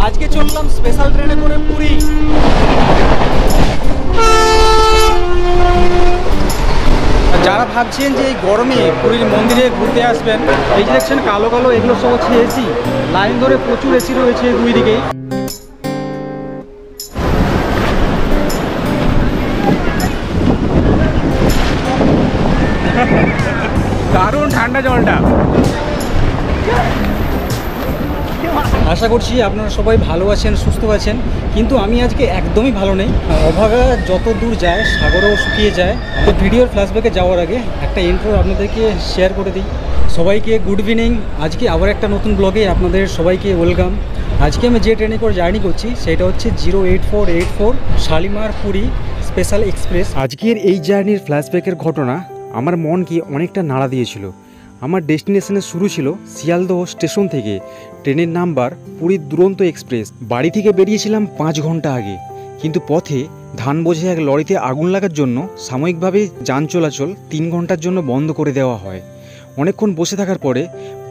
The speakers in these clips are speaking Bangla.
আজকে চললাম স্পেশাল ট্রেনে করে পুরী। যারা ভাবছেন যে এই গরমে পুরীর মন্দিরে ঘুরতে আসবেন, এই যে দেখছেন কালো কালো এগুলো সব হচ্ছে এসি। লাইন ধরে প্রচুর এসি রয়েছে দুই দিকেই। দারুণ ঠান্ডা জলটা। আশা করছি আপনারা সবাই ভালো আছেন, সুস্থ আছেন, কিন্তু আমি আজকে একদমই ভালো নেই। অভাগা যত দূর যায় সাগরেও শুকিয়ে যায়। তো ভিডিওর ফ্ল্যাশব্যাকে যাওয়ার আগে একটা ইন্ট্রো আপনাদেরকে শেয়ার করে দিই। সবাইকে গুড ইভিনিং। আজকে আবার একটা নতুন ব্লগে আপনাদের সবাইকে ওয়েলকাম। আজকে আমি যে ট্রেনে করে জার্নি করছি সেটা হচ্ছে 08484 শালিমার পুরী স্পেশাল এক্সপ্রেস। আজকের এই জার্নির ফ্ল্যাশব্যাকের ঘটনা আমার মনকে অনেকটা নাড়া দিয়েছিল। আমার ডেস্টিনেশনের শুরু ছিল শিয়ালদহ স্টেশন থেকে। ট্রেনের নাম্বার পুরীর দুরন্ত এক্সপ্রেস। বাড়ি থেকে বেরিয়েছিলাম 5 ঘন্টা আগে, কিন্তু পথে ধান বোঝে এক লরিতে আগুন লাগার জন্য সাময়িকভাবে যান চলাচল 3 ঘন্টার জন্য বন্ধ করে দেওয়া হয়। অনেকক্ষণ বসে থাকার পরে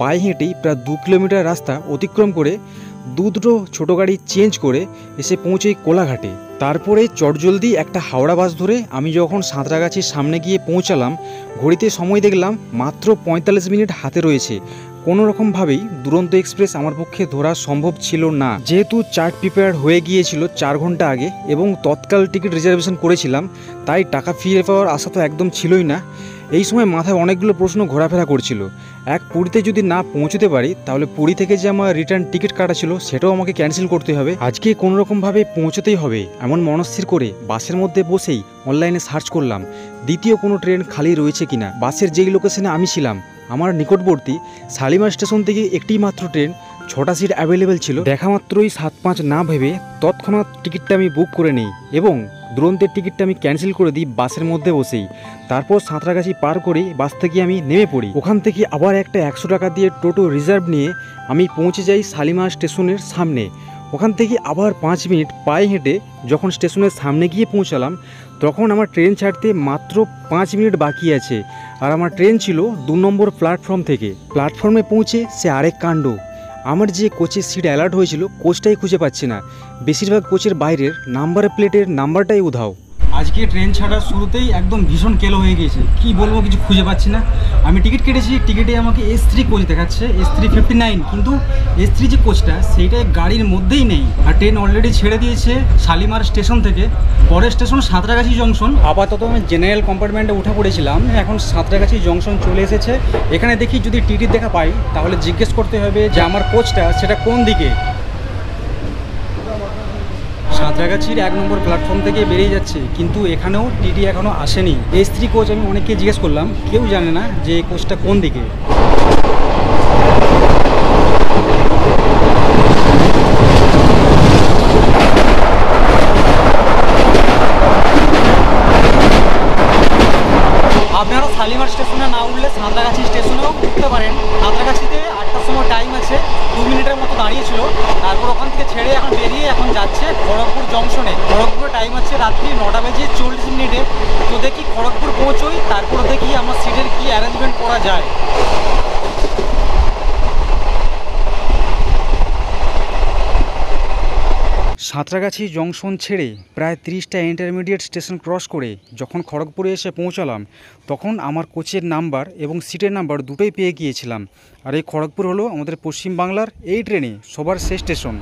পায়ে হেঁটেই প্রায় 2 কিলোমিটার রাস্তা অতিক্রম করে দুটো ছোটো গাড়ি চেঞ্জ করে এসে পৌঁছই কোলাঘাটে। তারপরে চটজলদি একটা হাওড়া বাস ধরে আমি যখন সাঁতরাগাছির সামনে গিয়ে পৌঁছালাম, ঘড়িতে সময় দেখলাম মাত্র 45 মিনিট হাতে রয়েছে। কোনো রকমভাবেই দুরন্ত এক্সপ্রেস আমার পক্ষে ধরা সম্ভব ছিল না, যেহেতু চার্ট প্রিপেয়ার হয়ে গিয়েছিল 4 ঘন্টা আগে এবং তৎকাল টিকিট রিজার্ভেশন করেছিলাম, তাই টাকা ফিরে পাওয়ার আশা তো একদম ছিলই না। এই সময় মাথায় অনেকগুলো প্রশ্ন ঘোরাফেরা করছিল। এক, পুরীতে যদি না পৌঁছতে পারি তাহলে পুরী থেকে যে আমার রিটার্ন টিকিট কাটা ছিল সেটাও আমাকে ক্যান্সেল করতে হবে। আজকে কোনোরকমভাবে পৌঁছতেই হবে এমন মনস্থির করে বাসের মধ্যে বসেই অনলাইনে সার্চ করলাম দ্বিতীয় কোনো ট্রেন খালি রয়েছে কিনা। বাসের যেই লোকেশনে আমি ছিলাম আমার নিকটবর্তী শালিমার স্টেশন থেকে একটি মাত্র ট্রেন, 6টা সিট অ্যাভেলেবেল ছিল। দেখা মাত্রই 7-5 না ভেবে তৎক্ষণাৎ টিকিটটা আমি বুক করে নিই এবং দুরন্তের টিকিটটা আমি ক্যান্সেল করে দিই বাসের মধ্যে বসেই। তারপর সাঁতরাগাছি পার করে বাস থেকে আমি নেমে পড়ি। ওখান থেকে আবার একটা 100 টাকা দিয়ে টোটো রিজার্ভ নিয়ে আমি পৌঁছে যাই শালিমার স্টেশনের সামনে। ওখান থেকে আবার 5 মিনিট পায়ে হেঁটে যখন স্টেশনের সামনে গিয়ে পৌঁছালাম, তখন আমার ট্রেন ছাড়তে মাত্র 5 মিনিট বাকি আছে। আর আমার ট্রেন ছিল 2 নম্বর প্ল্যাটফর্ম থেকে। প্ল্যাটফর্মে পৌঁছে সে আরেক কাণ্ড। আমার যে কোচের সিট অ্যালার্ট হয়েছিল কোচটাই খুঁজে পাচ্ছি না। বেশিরভাগ কোচের বাইরের নাম্বার প্লেটের নাম্বারটাই উধাও। আজকে ট্রেন ছাড়ার শুরুতেই একদম ভীষণ কেলো হয়ে গিয়েছে, কি বলবো কিছু খুঁজে পাচ্ছি না। আমি টিকিট কেটেছি, টিকিটে আমাকে S3 কোচ দেখাচ্ছে, S359, কিন্তু S3 যে কোচটা সেইটা গাড়ির মধ্যেই নেই। আর ট্রেন অলরেডি ছেড়ে দিয়েছে শালিমার স্টেশন থেকে। পরের স্টেশন সাঁতরাগাছি জংশন। আপাতত আমি জেনারেল কম্পার্টমেন্টে উঠে পড়েছিলাম, এখন সাঁতরাগাছি জংশন চলে এসেছে। এখানে দেখি যদি টিকিট দেখা পাই তাহলে জিজ্ঞেস করতে হবে যে আমার কোচটা সেটা কোন দিকে। সাঁতরাগাছির 1 নম্বর প্ল্যাটফর্ম থেকে বেরিয়ে যাচ্ছে, কিন্তু এখানেও টিটি এখনও আসেনি। S3 কোচ আমি অনেককে জিজ্ঞেস করলাম, কেউ জানে না যে এই কোচটা কোন দিকে। আপনারা শালিমার স্টেশনে না উঠলে সাঁতরাগাছি স্টেশনেও উঠতে পারেন। সাঁতরাগাছিতে 8টার সময় টাইম আছে, 2 মিনিটের মতো দাঁড়িয়েছিল। তারপর ওখান থেকে ছেড়ে এখন বেরিয়ে এখন যাচ্ছে খড়গপুর জংশনে। খড়গপুরে টাইম আছে রাত্রি 9টা বেজে 40 মিনিটে। তো দেখি খড়গপুর পৌঁছোই, তারপর দেখি আমার সিটের কি অ্যারেঞ্জমেন্ট করা যায়। সাঁতরাগাছি জংশন ছেড়ে প্রায় 30টা ইন্টারমিডিয়েট স্টেশন ক্রস করে যখন খড়গপুরে এসে পৌঁছালাম, তখন আমার কোচের নাম্বার এবং সিটের নাম্বার দুটোই পেয়ে গিয়েছিলাম। আর এই খড়গপুর হলো আমাদের পশ্চিমবাংলার এই ট্রেনে সবার শেষ স্টেশন।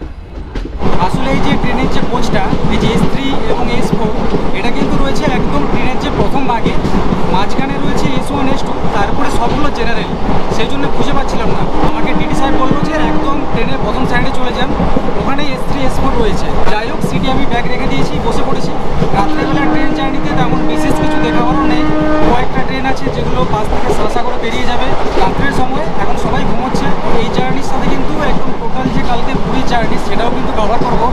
আসলে এই যে ট্রেনের যে কোচটা, এই যে S3 এবং S4, এটা কিন্তু রয়েছে একদম ট্রেনের যে প্রথম ভাগে। মাঝখানে রয়েছে S1 S2, তারপরে সবগুলো জেনারেল। সেই জন্য খুঁজে পাচ্ছিলাম না। আমাকে টিটি সাহেব বললো যে একদম ট্রেনের প্রথম সাইডে চলে যান, ওখানে S3 S4 রয়েছে। যাই হোক, সিটে আমি ব্যাগ রেখে দিয়েছি, বসে পড়েছি। রাত্রেবেলা ট্রেন জার্নিতে তেমন বিশেষ কিছু দেখাবারও নেই। কয়েকটা ট্রেন আছে যেগুলো বাস থেকে শাসা করে বেরিয়ে যাবে রাত্রের সময়। এখন সবাই ঘুমোচ্ছে। এই জার্নির সাথে কিন্তু একদম টোটাল যে কালকে পুরী জার্নি সেটাও কিন্তু কভার করবো।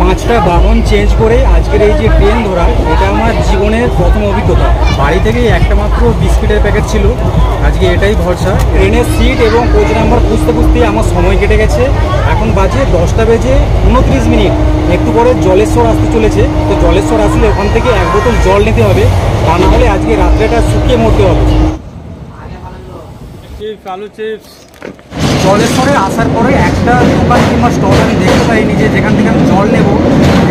5টা বাহন চেঞ্জ করে আজকের এই যে ট্রেন ধরা, এটা আমার জীবনের প্রথম অভিজ্ঞতা। বাড়ি থেকে একটা মাত্র বিস্কিটের প্যাকেট ছিল, আজকে এটাই ভরসা। ট্রেনের সিট এবং কোচ নাম্বার খুঁজতে খুঁজতে আমার সময় কেটে গেছে। এখন বাজে 10টা বেজে 29 মিনিট। একটু পরে জলেশ্বর আসতে চলেছে। তো জলেশ্বর আসলে ওখান থেকে 1 বোতল জল নিতে হবে, তা না হলে আজকে রাত্রেটা শুকিয়ে মরতে হবে। চিপস, আলু চিপস। জলেশ্বরে আসার পরে একটা দোকান কিংবা স্টল আমি দেখতে পাইনি। যেখান থেকে আমি জল নেব,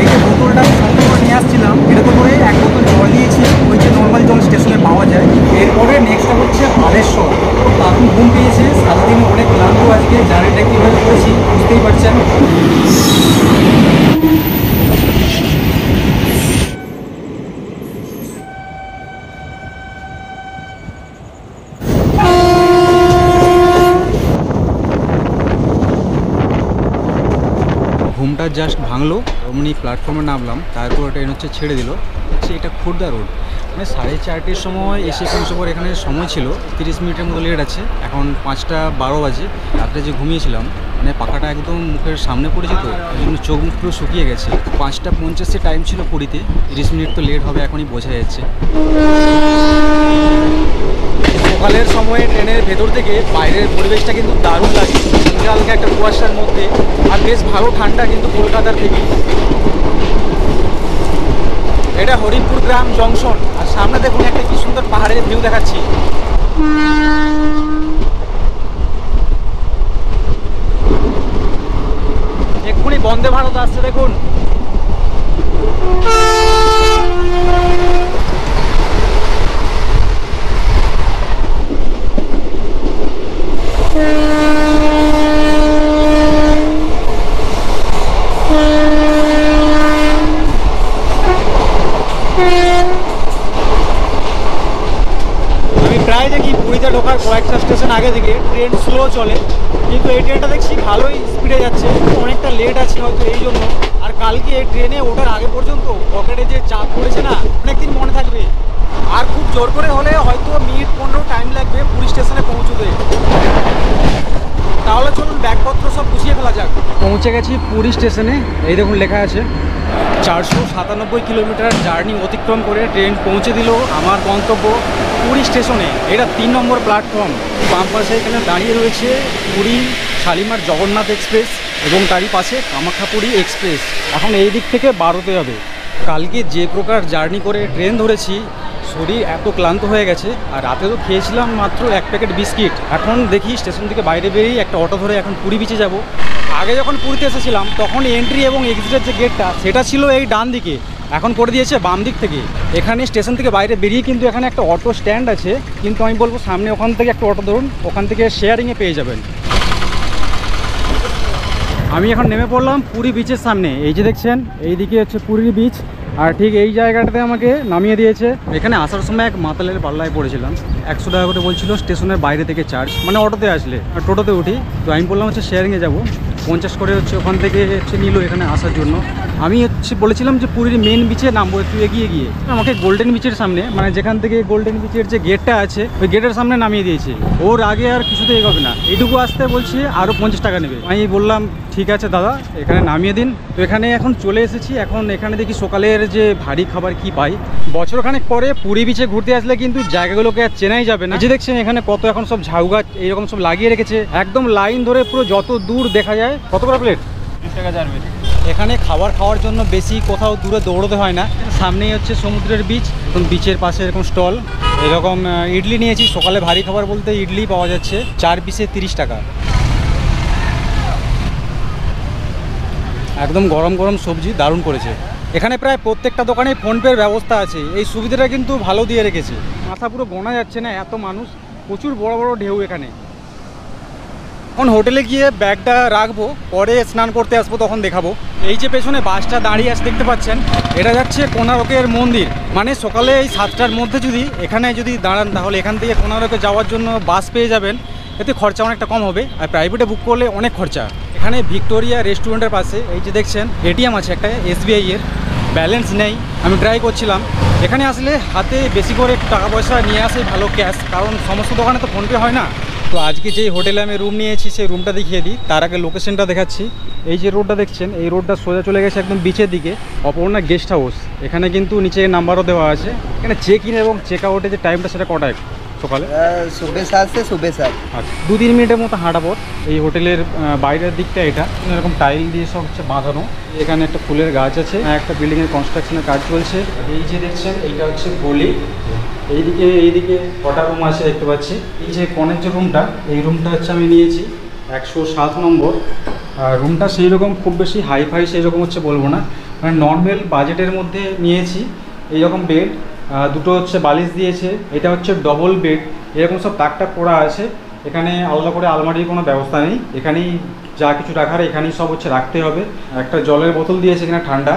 এই যে বোতলটা সঙ্গে করে নিয়ে আসছিলাম, এটাতে করে এক বোতল জল নিয়েছি, ওই যে নর্মাল জল স্টেশনে পাওয়া যায়। এরপরে নেক্সটটা হচ্ছে হালেশ্বর। এখন ঘুম পেয়েছে, সারাদিন অনেক ক্লান্ত আজকে, জার্নিটা কীভাবে করেছি বুঝতেই পারছেন। ঘুমটা জাস্ট ভাঙলো, অমনি প্ল্যাটফর্মে নামলাম, তারপর ট্রেন হচ্ছে ছেড়ে দিল। হচ্ছে এটা খুর্দা রোড, মানে 4:30-র সময় এসে পৌঁছার পর এখানে সময় ছিল 30 মিনিটের মতো লেট আছে। এখন 5:12 বাজে। রাত্রে যে ঘুমিয়েছিলাম, মানে পাখাটা একদম মুখের সামনে পড়েছে, তো এই জন্য চোখ মুখ পুরো শুকিয়ে গেছে। 5:50 টাইম ছিল পুরীতে, 30 মিনিট তো লেট হবে এখনই বোঝা যাচ্ছে। সকালের সময়ে ট্রেনের ভেতর থেকে বাইরের পরিবেশটা কিন্তু দারুণ লাগে, হালকা একটা কুয়াশার মধ্যে, আর বেশ ভালো ঠান্ডা কিন্তু কলকাতার থেকে। এটা হরিপুর গ্রাম জংশন, আর সামনে দেখুন একটা কি সুন্দর পাহাড়ের ভিউ দেখাচ্ছি। এক্ষুনি বন্দে ভারত আসছে দেখুন। প্রায় দেখি পুরীতে ঢোকার কয়েকটা স্টেশন আগে থেকে ট্রেন স্লো চলে, কিন্তু এই ট্রেনটা দেখছি ভালোই স্পিডে যাচ্ছে, অনেকটা লেট আছে হয়তো এই জন্য। আর কালকে ট্রেনে ওঠার আগে পর্যন্ত পকেটে যে চাপ পড়েছে না, অনেকদিন মনে থাকবে। আর খুব জোর করে হলে হয়তো মিনিট 15 টাইম লাগবে পুরী স্টেশনে পৌঁছতে। তাহলে চলুন ব্যাগপত্র সব গুছিয়ে ফেলা যাক। পৌঁছে গেছি পুরী স্টেশনে, এই দেখুন লেখা আছে 497 কিলোমিটার জার্নি অতিক্রম করে ট্রেন পৌঁছে দিল আমার গন্তব্য পুরী স্টেশনে। এটা 3 নম্বর প্ল্যাটফর্ম। বাম পাশে এখানে দাঁড়িয়ে রয়েছে পুরী শালিমার জগন্নাথ এক্সপ্রেস এবং তারই পাশে কামাখ্যাপুরী এক্সপ্রেস। এখন এই দিক থেকে বারোতে হবে। কালকে যে প্রকার জার্নি করে ট্রেন ধরেছি, শরীর এত ক্লান্ত হয়ে গেছে। আর রাতে তো খেয়েছিলাম মাত্র 1 প্যাকেট বিস্কিট। এখন দেখি স্টেশন থেকে বাইরে বেরিয়ে একটা অটো ধরে এখন পুরী বিচে যাব। আগে যখন পুরীতে এসেছিলাম তখন এন্ট্রি এবং এক্সিটের যে গেটটা সেটা ছিল এই ডান দিকে, এখন করে দিয়েছে বাম দিক থেকে। এখানে স্টেশন থেকে বাইরে বেরিয়ে কিন্তু এখানে একটা অটো স্ট্যান্ড আছে, কিন্তু আমি বলবো সামনে ওখান থেকে একটা অটো ধরুন, ওখান থেকে শেয়ারিংয়ে পেয়ে যাবেন। আমি এখন নেমে পড়লাম পুরী বিচের সামনে। এই যে দেখছেন এইদিকে হচ্ছে পুরীর বিচ, আর ঠিক এই জায়গাটাতে আমাকে নামিয়ে দিয়েছে। এখানে আসার সময় এক মাতালের পাল্লায় পড়েছিলাম, 100 টাকা করে বলছিল স্টেশনের বাইরে থেকে চার্জ, মানে অটোতে আসলে। আর টোটোতে উঠি, তো আমি বললাম হচ্ছে শেয়ারিংয়ে যাবো, 50 করে হচ্ছে ওখান থেকে হচ্ছে নিল এখানে আসার জন্য। আমি হচ্ছে বলেছিলাম যে পুরীর মেন বিচে নামবো একটু এগিয়ে গিয়ে, আমাকে গোল্ডেন বিচের সামনে, মানে যেখান থেকে গোল্ডেন বিচের যে গেটটা আছে ওই গেটের সামনে নামিয়ে দিয়েছে। ওর আগে আর কিছুতে এগোবে না, এইটুকু আসতে বলছে আরও 50 টাকা নেবে। আমি বললাম ঠিক আছে দাদা, এখানে নামিয়ে দিন। তো এখানে এখন চলে এসেছি। এখন এখানে দেখি সকালের যে ভারী খাবার কি পাই। বছরখানেক পরে পুরী বিচে ঘুরতে আসলে কিন্তু জায়গাগুলোকে আর চেনাই যাবে না। যে দেখছেন এখানে কত এখন সব ঝাউ গাছ এইরকম সব লাগিয়ে রেখেছে, একদম লাইন ধরে পুরো যত দূর দেখা যায়। কত করে প্লেট? 20 টাকা 4 প্লেট। এখানে খাওয়ার জন্য বেশি কোথাও দূরে দৌড়তে হয় না, সামনেই হচ্ছে সমুদ্রের বিচ, এবং বিচের পাশে এরকম স্টল। এরকম ইডলি নিয়েছি, সকালে ভারী খাবার বলতে ইডলি পাওয়া যাচ্ছে 4 পিসে 30 টাকা। একদম গরম গরম সবজি, দারুণ করেছে। এখানে প্রায় প্রত্যেকটা দোকানে ফোনপের ব্যবস্থা আছে, এই সুবিধাটা কিন্তু ভালো দিয়ে রেখেছে। মাথা পুরো গোনা যাচ্ছে না, এত মানুষ, প্রচুর বড় বড় ঢেউ এখানে। এখন হোটেলে গিয়ে ব্যাগটা রাখবো, পরে স্নান করতে আসবো তখন দেখাবো। এই যে পেছনে বাসটা দাঁড়িয়ে আছে দেখতে পাচ্ছেন, এটা যাচ্ছে কোনারকের মন্দির। মানে সকালে এই 7টার মধ্যে যদি এখানে যদি দাঁড়ান, তাহলে এখান থেকে কোনারকে যাওয়ার জন্য বাস পেয়ে যাবেন, এতে খরচা অনেকটা কম হবে। আর প্রাইভেটে বুক করলে অনেক খরচা। এখানে ভিক্টোরিয়া রেস্টুরেন্টের পাশে এই যে দেখছেন এটিএম আছে একটা SBI এর, ব্যালেন্স নেই, আমি ট্রাই করছিলাম। এখানে আসলে হাতে বেশি করে একটু টাকা পয়সা নিয়ে আসে ভালো, ক্যাশ, কারণ সমস্ত দোকানে তো ফোনপে হয় না। তো আজকে যেই হোটেলে আমি রুম নিয়েছি সেই রুমটা দেখিয়ে দিই, তার আগে লোকেশনটা দেখাচ্ছি। এই যে রোডটা দেখছেন, এই রোডটা সোজা চলে গেছে একদম বিচের দিকে, অপর্ণা গেস্ট হাউস। এখানে কিন্তু নিচে নাম্বারও দেওয়া আছে। এখানে চেক ইন এবং চেক আউটের যে টাইমটা সেটা কটায়? সকালে सुबह 7 से सुबह 7। আচ্ছা, 2-3 মিনিটের মতো হাঁটা পথ। এই হোটেলের বাইরের দিকটা এটা এরকম টাইল দিয়ে সব হচ্ছে বাঁধানো। এখানে একটা ফুলের গাছ আছে, একটা বিল্ডিংয়ের কনস্ট্রাকশনের কাজ চলছে। এই যে দেখছেন এইটা হচ্ছে গলি, এইদিকে কটা রুম আছে দেখতে পাচ্ছি। এই যে কনের যে রুমটা, এই রুমটা হচ্ছে আমি নিয়েছি 107 নম্বর। আর রুমটা সেই রকম খুব বেশি হাই ফাই সেই রকম হচ্ছে বলবো না, মানে নর্মাল বাজেটের মধ্যে নিয়েছি। এইরকম বেড, দুটো হচ্ছে বালিশ দিয়েছে, এটা হচ্ছে ডবল বেড, এরকম সব তাকটা করা আছে। এখানে আলাদা করে আলমারির কোনো ব্যবস্থা নেই, এখানেই যা কিছু রাখার এখানেই সব হচ্ছে রাখতে হবে। একটা জলের বোতল দিয়েছে এখানে ঠান্ডা।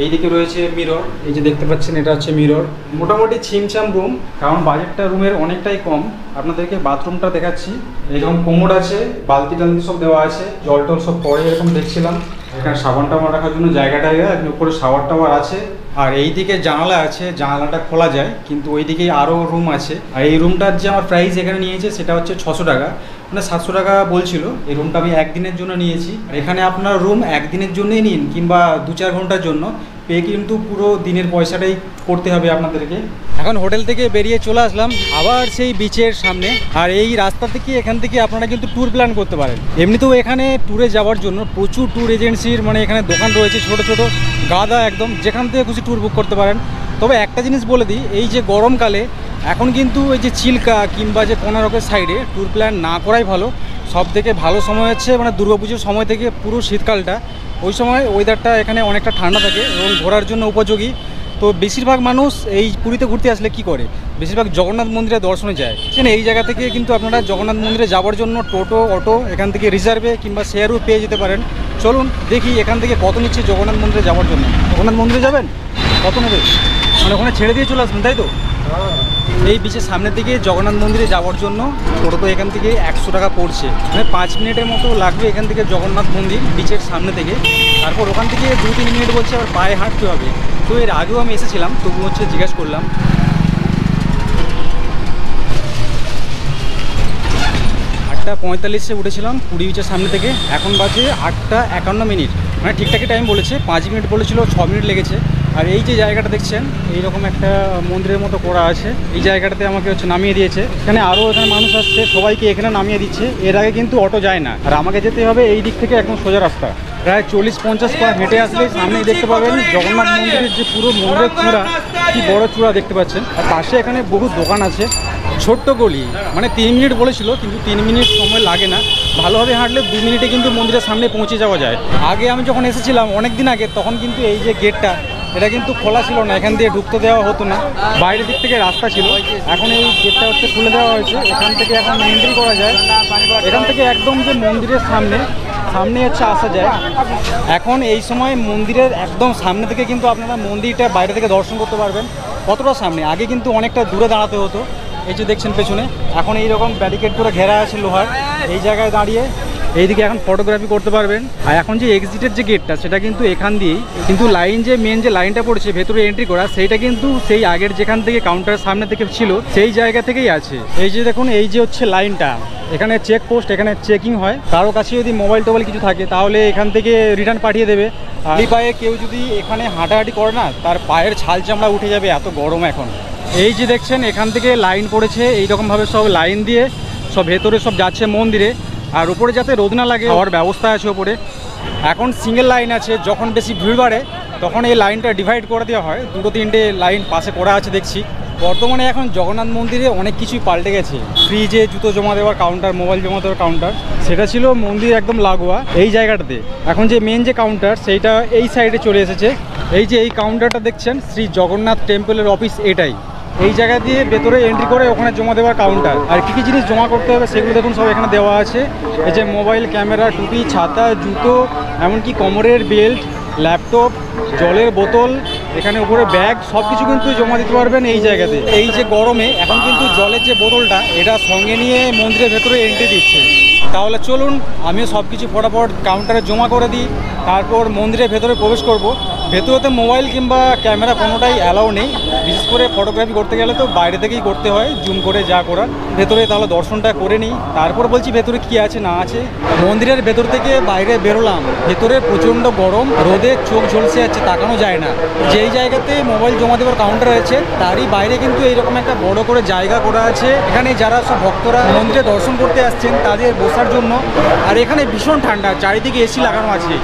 এইদিকে রয়েছে মিরর, এই যে দেখতে পাচ্ছেন এটা হচ্ছে মিরর। মোটামুটি ছিমছাম রুম, কারণ বাজেটটা রুমের অনেকটাই কম। আপনাদেরকে বাথরুমটা দেখাচ্ছি। এরকম কোমোড আছে, বালতি টালতি সব দেওয়া আছে, জল টল সব পরে এরকম দেখছিলাম। এখানে সাবান টাবান রাখার জন্য জায়গাটা, উপরে শাওয়ার টাওয়ার আছে। আর এই দিকে জানালা আছে, জানালাটা খোলা যায়, কিন্তু ওই দিকে আরও রুম আছে। আর এই রুমটার যে আমার প্রাইস এখানে নিয়েছে সেটা হচ্ছে 600 টাকা, মানে 700 টাকা বলছিল। এই রুমটা আমি একদিনের জন্য নিয়েছি। এখানে আপনার রুম একদিনের জন্যই নিন কিংবা 2-4 ঘন্টার জন্য, পে কিন্তু পুরো দিনের পয়সাটাই করতে হবে আপনাদেরকে। এখন হোটেল থেকে বেরিয়ে চলে আসলাম আবার সেই বিচের সামনে। আর এই রাস্তা থেকে এখান থেকে আপনারা কিন্তু ট্যুর প্ল্যান করতে পারেন। এমনিতেও এখানে ট্যুরে যাওয়ার জন্য প্রচুর ট্যুর এজেন্সির মানে এখানে দোকান রয়েছে, ছোট ছোট গাদা একদম, যেখান থেকে খুশি ট্যুর বুক করতে পারেন। তবে একটা জিনিস বলে দিই, এই যে গরমকালে এখন কিন্তু এই যে চিল্কা কিংবা যে কোনারকের সাইডে ট্যুর প্ল্যান না করাই ভালো। সব থেকে ভালো সময় হচ্ছে মানে দুর্গাপুজোর সময় থেকে পুরো শীতকালটা, ওই সময় ওয়েদারটা এখানে অনেকটা ঠান্ডা থাকে এবং ঘোরার জন্য উপযোগী। তো বেশিরভাগ মানুষ এই পুরীতে ঘুরতে আসলে কি করে, বেশিরভাগ জগন্নাথ মন্দিরে দর্শনে যায়। এই জায়গা থেকে কিন্তু আপনারা জগন্নাথ মন্দিরে যাওয়ার জন্য টোটো, অটো এখান থেকে রিজার্ভে কিংবা শেয়ারও পেয়ে যেতে পারেন। চলুন দেখি এখান থেকে কত নিচ্ছে জগন্নাথ মন্দিরে যাওয়ার জন্য। জগন্নাথ মন্দিরে যাবেন কত নেবে, মানে ওখানে ছেড়ে দিয়ে চলে আসবেন, তাই তো? এই বিচের সামনের দিকে জগন্নাথ মন্দিরে যাওয়ার জন্য টোটো তো এখান থেকে 100 টাকা পড়ছে, মানে 5 মিনিটের মতো লাগবে এখান থেকে জগন্নাথ মন্দির বিচের সামনে থেকে। তারপর ওখান থেকে 2-3 মিনিট বলছে আবার পায়ে হাঁটতে হবে। তো এর আগেও আমি এসেছিলাম, তবু হচ্ছে জিজ্ঞাসা করলাম। 8:45-এ উঠেছিলাম পুরী বিচের সামনে থেকে, এখন বাজে 8:51, মানে ঠিকঠাকই টাইম বলেছে। 5 মিনিট বলেছিল, 6 মিনিট লেগেছে। আর এই যে জায়গাটা দেখছেন, এইরকম একটা মন্দিরের মতো করা আছে, এই জায়গাটাতে আমাকে হচ্ছে নামিয়ে দিয়েছে। এখানে আরও এখানে মানুষ আসছে, সবাইকে এখানে নামিয়ে দিচ্ছে। এর আগে কিন্তু অটো যায় না, আর আমাকে যেতে হবে এই দিক থেকে একদম সোজা রাস্তা। প্রায় 40-50 পা হেঁটে আসলে সামনেই দেখতে পাবেন জগন্নাথ মন্দিরের যে পুরো মন্দিরের চূড়া, কি বড় চূড়া দেখতে পাচ্ছেন। আর পাশে এখানে বহু দোকান আছে, ছোট্ট গলি, মানে 3 মিনিট বলেছিল, কিন্তু 3 মিনিট সময় লাগে না। ভালোভাবে হাঁটলে 2 মিনিটে কিন্তু মন্দিরের সামনে পৌঁছে যাওয়া যায়। আগে আমি যখন এসেছিলাম অনেক দিন আগে, তখন কিন্তু এই যে গেটটা, এটা কিন্তু খোলা ছিল না, এখান দিয়ে ঢুকতে দেওয়া হতো না, বাইরের দিক থেকে রাস্তা ছিল। এখন এই গেটটা হচ্ছে খুলে দেওয়া হয়েছে, এখান থেকে এখন এন্ট্রি করা যায়। এখান থেকে একদম যে মন্দিরের সামনে হচ্ছে আসা যায়। এখন এই সময় মন্দিরের একদম সামনে থেকে কিন্তু আপনারা মন্দিরটা বাইরে থেকে দর্শন করতে পারবেন। কতটা সামনে, আগে কিন্তু অনেকটা দূরে দাঁড়াতে হতো। এই যে দেখছেন পেছনে, এখন এইরকম ব্যারিকেড করে ঘেরা আছে লোহার, এই জায়গায় দাঁড়িয়ে এইদিকে এখন ফটোগ্রাফি করতে পারবেন। আর এখন যে এক্সিটের যে গেটটা, সেটা কিন্তু এখান দিয়েই, কিন্তু লাইন যে মেন যে লাইনটা পড়েছে ভেতরে এন্ট্রি করা, সেইটা কিন্তু সেই আগের যেখান থেকে কাউন্টারের সামনে থেকে ছিল সেই জায়গা থেকেই আছে। এই যে দেখুন, এই যে হচ্ছে লাইনটা, এখানে চেক পোস্ট, এখানে চেকিং হয়। কারো কাছে যদি মোবাইল টোবাইল কিছু থাকে তাহলে এখান থেকে রিটার্ন পাঠিয়ে দেবে। আর পায়ে কেউ যদি এখানে হাঁটাহাঁটি করে না, তার পায়ের ছাল চামড়া উঠে যাবে, এত গরম এখন। এই যে দেখছেন এখান থেকে লাইন পড়েছে, এইরকমভাবে সব লাইন দিয়ে সব ভেতরে সব যাচ্ছে মন্দিরে। আর উপরে যাতে রোদ না লাগে হওয়ার ব্যবস্থা আছে ওপরে। এখন সিঙ্গেল লাইন আছে, যখন বেশি ভিড় বাড়ে তখন এই লাইনটা ডিভাইড করে দেওয়া হয়, 2-3টে লাইন পাশে করা আছে দেখছি। বর্তমানে এখন জগন্নাথ মন্দিরে অনেক কিছুই পাল্টে গেছে। ফ্রিজে জুতো জমা দেওয়ার কাউন্টার, মোবাইল জমা দেওয়ার কাউন্টার, সেটা ছিল মন্দির একদম লাগোয়া এই জায়গাটাতে। এখন যে মেন যে কাউন্টার, সেইটা এই সাইডে চলে এসেছে। এই যে এই কাউন্টারটা দেখছেন, শ্রী জগন্নাথ টেম্পলের অফিস, এটাই এই জায়গা দিয়ে ভেতরে এন্ট্রি করে ওখানে জমা দেওয়ার কাউন্টার। আর কী কী জিনিস জমা করতে হবে সেগুলো দেখুন সব এখানে দেওয়া আছে। এই যে মোবাইল, ক্যামেরা, টুপি, ছাতা, জুতো, এমনকি কোমরের বেল্ট, ল্যাপটপ, জলের বোতল, এখানে উপরে ব্যাগ, সব কিছু কিন্তু জমা দিতে পারবেন এই জায়গাতে। এই যে গরমে এখন কিন্তু জলের যে বোতলটা, এটা সঙ্গে নিয়ে মন্দিরের ভেতরে এন্ট্রি দিচ্ছে। তাহলে চলুন আমিও সব কিছু ফটাফট কাউন্টারে জমা করে দিই, তারপর মন্দিরের ভেতরে প্রবেশ করব। ভেতরেতে মোবাইল কিংবা ক্যামেরা কোনোটাই অ্যালাউ নেই, বিশেষ করে ফটোগ্রাফি করতে গেলে তো বাইরে থেকেই করতে হয়, জুম করে যা করার। ভেতরে তাহলে দর্শনটা করে নিই, তারপর বলছি ভেতরে কি আছে না আছে। মন্দিরের ভেতর থেকে বাইরে বেরোলাম, ভেতরে প্রচণ্ড গরম, রোদে চোখ ঝলসে যাচ্ছে, তাকানো যায় না। যেই জায়গাতে মোবাইল জমা দেওয়ার কাউন্টার আছে তারই বাইরে কিন্তু এইরকম একটা বড় করে জায়গা করা আছে, এখানে যারা সব ভক্তরা মন্দিরে দর্শন করতে আসছেন তাদের বসার জন্য। আর এখানে ভীষণ ঠান্ডা, চারিদিকে এসি লাগানো আছে।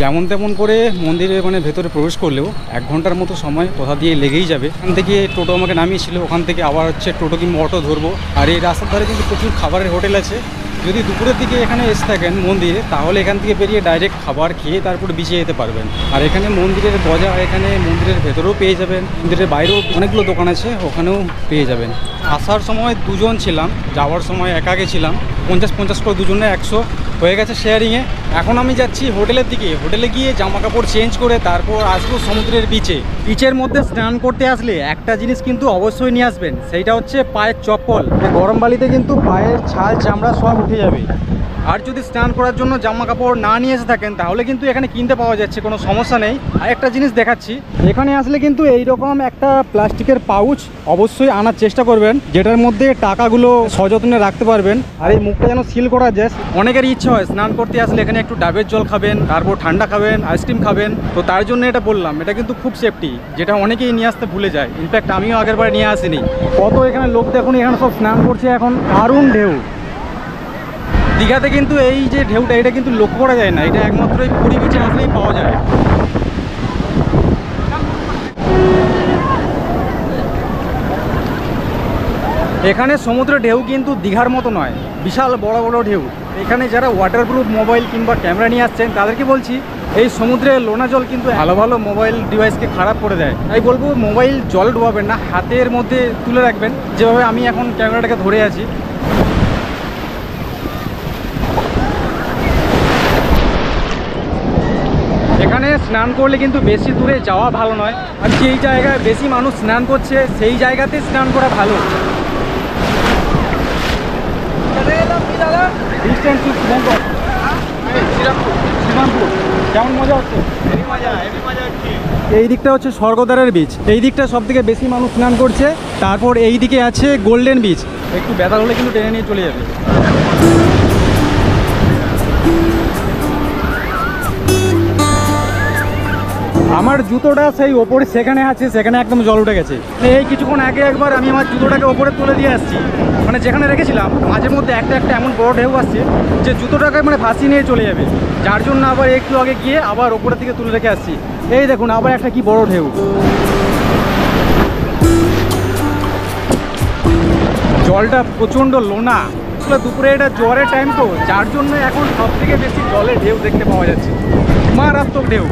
যেমন তেমন করে মন্দিরে মানে ভেতরে প্রবেশ করলেও 1 ঘন্টার মতো সময় কোথা দিয়ে লেগেই যাবে। এখান থেকে টোটো আমাকে নামিয়েছিল, ওখান থেকে আবার হচ্ছে টোটো কিংবা অটো ধরবো। আর এই রাস্তার ধারে কিন্তু প্রচুর খাবারের হোটেল আছে। যদি দুপুরের দিকে এখানে এসে থাকেন মন্দিরে, তাহলে এখান থেকে বেরিয়ে ডাইরেক্ট খাবার খেয়ে তারপরে বিচে যেতে পারবেন। আর এখানে মন্দিরের গজা এখানে মন্দিরের ভেতরেও পেয়ে যাবেন, মন্দিরের বাইরেও অনেকগুলো দোকান আছে, ওখানেও পেয়ে যাবেন। আসার সময় 2 জন ছিলাম, যাওয়ার সময় একা গেছিলাম। 50-50 করে দুজনে 100 হয়ে গেছে শেয়ারিংয়ে। এখন আমি যাচ্ছি হোটেলের দিকে। হোটেলে গিয়ে জামা কাপড় চেঞ্জ করে তারপর আসবো সমুদ্রের বিচে। বিচের মধ্যে স্নান করতে আসলে একটা জিনিস কিন্তু অবশ্যই নিয়ে আসবেন, সেইটা হচ্ছে পায়ের চপ্পল। গরম বালিতে কিন্তু পায়ের ছাল চামড়া সব উঠে যাবে। আর যদি স্নান করার জন্য জামা কাপড় না নিয়ে এসে থাকেন, তাহলে কিন্তু এখানে কিনতে পাওয়া যাচ্ছে, কোনো সমস্যা নেই। আর একটা জিনিস দেখাচ্ছি, এখানে আসলে কিন্তু এইরকম একটা প্লাস্টিকের পাউচ অবশ্যই আনার চেষ্টা করবেন, যেটার মধ্যে টাকাগুলো সযত্নে রাখতে পারবেন। আর এই মুখটা যেন সিল করা যায়। অনেকের ইচ্ছা হয় স্নান করতে আসলে এখানে একটু ডাবের জল খাবেন, তারপর ঠান্ডা খাবেন, আইসক্রিম খাবেন। তো তার জন্য এটা বললাম, এটা কিন্তু খুব সেফটি, যেটা অনেকেই নিয়ে আসতে ভুলে যায়। ইনফ্যাক্ট আমিও আগেরবার নিয়ে আসিনি। কত এখানে লোক দেখুন, এখানে সব স্নান করছে এখন। দারুণ ঢেউ। দীঘাতে কিন্তু এই যে ঢেউটা, এটা কিন্তু লক্ষ্য করা যায় না, এটা একমাত্র এই পুরী বিচে আসলেই পাওয়া যায়। এখানে সমুদ্রের ঢেউ কিন্তু দীঘার মতো নয়, বিশাল বড় বড় ঢেউ। এখানে যারা ওয়াটারপ্রুফ মোবাইল কিংবা ক্যামেরা নিয়ে আসছেন, তাদেরকে বলছি এই সমুদ্রে লোনা জল কিন্তু ভালো ভালো মোবাইল ডিভাইসকে খারাপ করে দেয়। তাই বলবো মোবাইল জল ডোবাবেন না, হাতের মধ্যে তুলে রাখবেন, যেভাবে আমি এখন ক্যামেরাটাকে ধরে আছি। এখানে স্নান করলে কিন্তু বেশি দূরে যাওয়া ভালো নয়। আর যেই জায়গায় বেশি মানুষ স্নান করছে সেই জায়গাতে স্নান করা ভালো। কেমন মজা হচ্ছে? এই দিকটা হচ্ছে স্বর্গদ্বারের বিচ, এই দিকটা সব থেকে বেশি মানুষ স্নান করছে। তারপর এই দিকে আছে গোল্ডেন বিচ। একটু ব্যথা হলে কিন্তু টেনে নিয়ে চলে যাবে। আমার জুতোটা সেই ওপরে সেখানে আছে, সেখানে একদম জল উঠে গেছে। এই কিছুক্ষণ আগে একবার আমি আমার জুতোটাকে ওপরে তুলে দিয়ে আসছি, মানে যেখানে রেখেছিলাম। মাঝে মধ্যে একটা একটা এমন বড় ঢেউ আসছে যে জুতোটাকে মানে ভাসিয়ে নিয়ে চলে যাবে, যার জন্য আবার একটু আগে গিয়ে আবার ওপরের দিকে তুলে রেখে আসছি। এই দেখুন আবার একটা কি বড় ঢেউ। জলটা প্রচণ্ড লোনা। দুপুরে এটা জোয়ারের টাইম তো, যার জন্য এখন সব থেকে বেশি জলের ঢেউ দেখতে পাওয়া যাচ্ছে, মারাত্মক ঢেউ।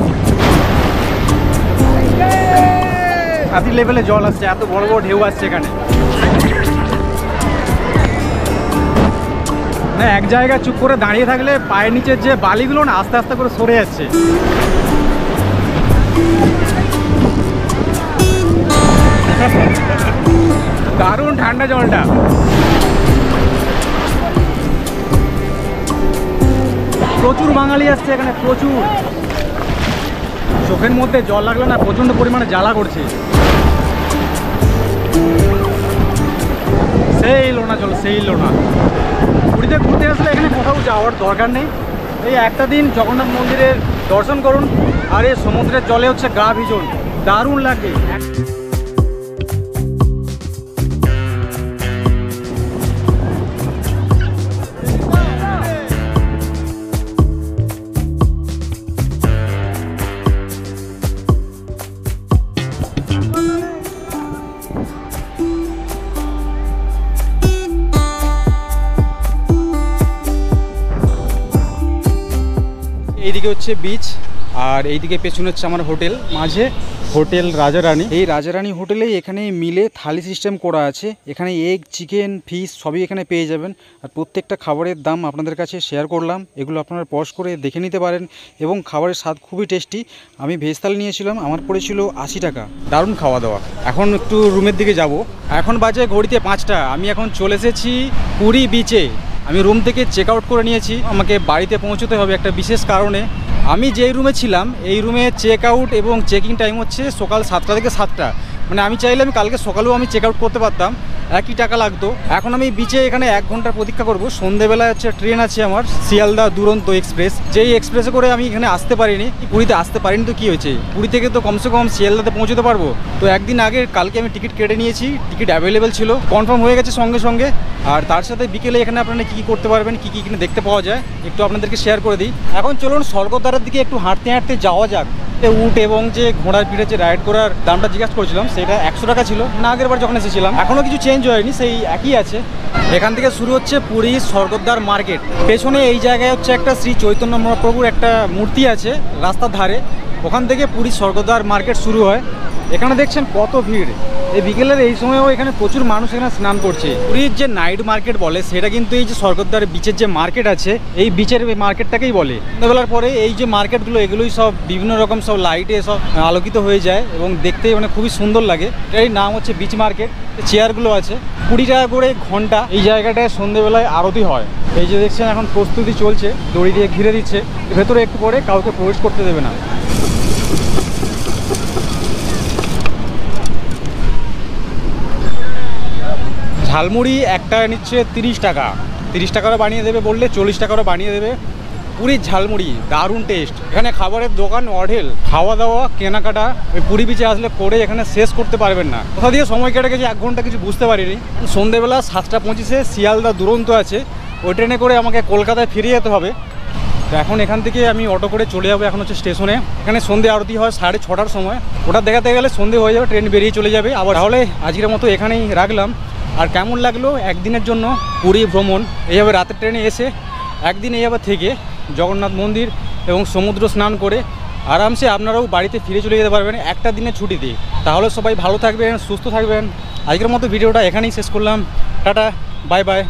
হাতি লেভেলে জল আসছে, এত বড় বড় ঢেউ আসছে এখানে। না এক জায়গায় চুপ করে দাঁড়িয়ে থাকলে পায়ের নিচের যে বালিগুলো না আস্তে আস্তে করে সরে যাচ্ছে। দারুণ ঠান্ডা জলটা। প্রচুর বাঙালি আসছে এখানে, প্রচুর। চোখের মধ্যে জল লাগলো না, প্রচণ্ড পরিমাণে জ্বালা করছে। সেই লোনা জল, সেই লোনা। পুরীতে ঘুরতে আসলে এখানে কোথাও যাওয়ার দরকার নেই। এই একটা দিন জগন্নাথ মন্দিরের দর্শন করুন, আর এই সমুদ্রের জলে হচ্ছে গা ভিজুন, দারুণ লাগে। এইদিকে হচ্ছে বিচ, আর এইদিকে পেছনে হচ্ছে আমার হোটেল, মাঝে হোটেল রাজারানী। এই রাজারানী হোটেলেই এখানে মিলে থালি সিস্টেম করা আছে। এখানে এগ, চিকেন, ফিশ সবই এখানে পেয়ে যাবেন। আর প্রত্যেকটা খাবারের দাম আপনাদের কাছে শেয়ার করলাম, এগুলো আপনারা পজ করে দেখে নিতে পারেন। এবং খাবারের স্বাদ খুবই টেস্টি। আমি ভেজ থালি নিয়েছিলাম, আমার পড়েছিল 80 টাকা। দারুণ খাওয়া দাওয়া। এখন একটু রুমের দিকে যাব। এখন বাজে ঘড়িতে 5টা। আমি এখন চলে এসেছি পুরী বিচে। আমি রুম থেকে চেক আউট করে নিয়েছি, আমাকে বাড়িতে পৌঁছতে হবে একটা বিশেষ কারণে। আমি যেই রুমে ছিলাম এই রুমে চেক আউট এবং চেকিং টাইম হচ্ছে সকাল 7টা থেকে 7টা। মানে আমি চাইলে আমি কালকে সকালেও আমি চেক আউট করতে পারতাম, একই টাকা লাগতো। এখন আমি বিচে এখানে 1 ঘন্টার প্রতীক্ষা করব। সন্ধেবেলায় হচ্ছে ট্রেন আছে আমার, শিয়ালদা দুরন্ত এক্সপ্রেস। যেই এক্সপ্রেসে করে আমি এখানে আসতে পারিনি, পুরীতে আসতে পারিনি তো কী হয়েছে, পুরী থেকে তো কমসে কম শিয়ালদাতে পৌঁছতে পারবো। তো একদিন আগে কালকে আমি টিকিট কেটে নিয়েছি, টিকিট অ্যাভেলেবেল ছিল, কনফার্ম হয়ে গেছে সঙ্গে সঙ্গে। আর তার সাথে বিকেলে এখানে আপনারা কী কী করতে পারবেন, কী কী এখানে দেখতে পাওয়া যায় একটু আপনাদেরকে শেয়ার করে দিই। এখন চলুন স্বর্গদ্বারের দিকে একটু হাঁটতে হাঁটতে যাওয়া যাক। উট এবং যে ঘোড়ার পিঠে যে রাইড করার দামটা জিজ্ঞাসা করেছিলাম, সেটা 100 টাকা ছিল না আগের বার যখন এসেছিলাম। এখনও কিছু চেঞ্জ হয়নি, সেই একই আছে। এখান থেকে শুরু হচ্ছে পুরীর স্বর্গদ্বার মার্কেট। পেছনে এই জায়গায় হচ্ছে একটা শ্রী চৈতন্য মহাপ্রভুর একটা মূর্তি আছে রাস্তার ধারে, ওখান থেকে পুরীর স্বর্গদ্বার মার্কেট শুরু হয়। এখানে দেখছেন কত ভিড়, এই বিকেলের এই সময়ও এখানে প্রচুর মানুষ এখানে স্নান করছে। পুরীর যে নাইট মার্কেট বলে সেটা কিন্তু এই যে স্বর্গদ্বার বিচের যে মার্কেট আছে, এই বিচের মার্কেটটাকেই বলে। সন্ধ্যাবেলার পরে এই যে মার্কেটগুলো, এগুলোই সব বিভিন্ন রকম সব লাইটে সব আলোকিত হয়ে যায় এবং দেখতে মানে খুবই সুন্দর লাগে। এর নাম হচ্ছে বিচ মার্কেট। চেয়ারগুলো আছে 20 টাকা করে ঘন্টা। এই জায়গাটায় সন্ধ্যেবেলায় আরতি হয়। এই যে দেখছেন এখন প্রস্তুতি চলছে, দড়ি দিয়ে ঘিরে দিচ্ছে। ভেতরে একটু পরে কাউকে প্রবেশ করতে দেবে না। ঝালমুড়ি একটা নিচ্ছে 30 টাকা, 30 টাকারও বানিয়ে দেবে বললে 40 টাকারও বানিয়ে দেবে। পুরীর ঝালমুড়ি দারুণ টেস্ট। এখানে খাবারের দোকান অঢেল, খাওয়া দাওয়া কেনাকাটা ওই পুরী বিচে আসলে করে এখানে শেষ করতে পারবেন না। কোথা দিয়ে সময় কেটে গেছে 1 ঘন্টা কিছু বুঝতে পারিনি। সন্ধ্যেবেলা 7টা 25-এ শিয়ালদা দুরন্ত আছে, ওই ট্রেনে করে আমাকে কলকাতায় ফিরে যেতে হবে। তো এখন এখান থেকে আমি অটো করে চলে যাবো এখন হচ্ছে স্টেশনে। এখানে সন্ধ্যে আরতি হয় 6:30টার সময়, ওটা দেখাতে গেলে সন্ধ্যে হয়ে যাবে, ট্রেন বেরিয়ে চলে যাবে আবার। তাহলে আজকের মতো এখানেই রাখলাম। আর কেমন লাগলো একদিনের জন্য পুরী ভ্রমণ, এইভাবে রাতের ট্রেনে এসে একদিন এইভাবে থেকে জগন্নাথ মন্দির এবং সমুদ্র স্নান করে আরামসে আপনারাও বাড়িতে ফিরে চলে যেতে পারবেন একটা দিনের ছুটিতে। তাহলে সবাই ভালো থাকবেন, সুস্থ থাকবেন। আজকের মতো ভিডিওটা এখানেই শেষ করলাম। Tata, bye bye.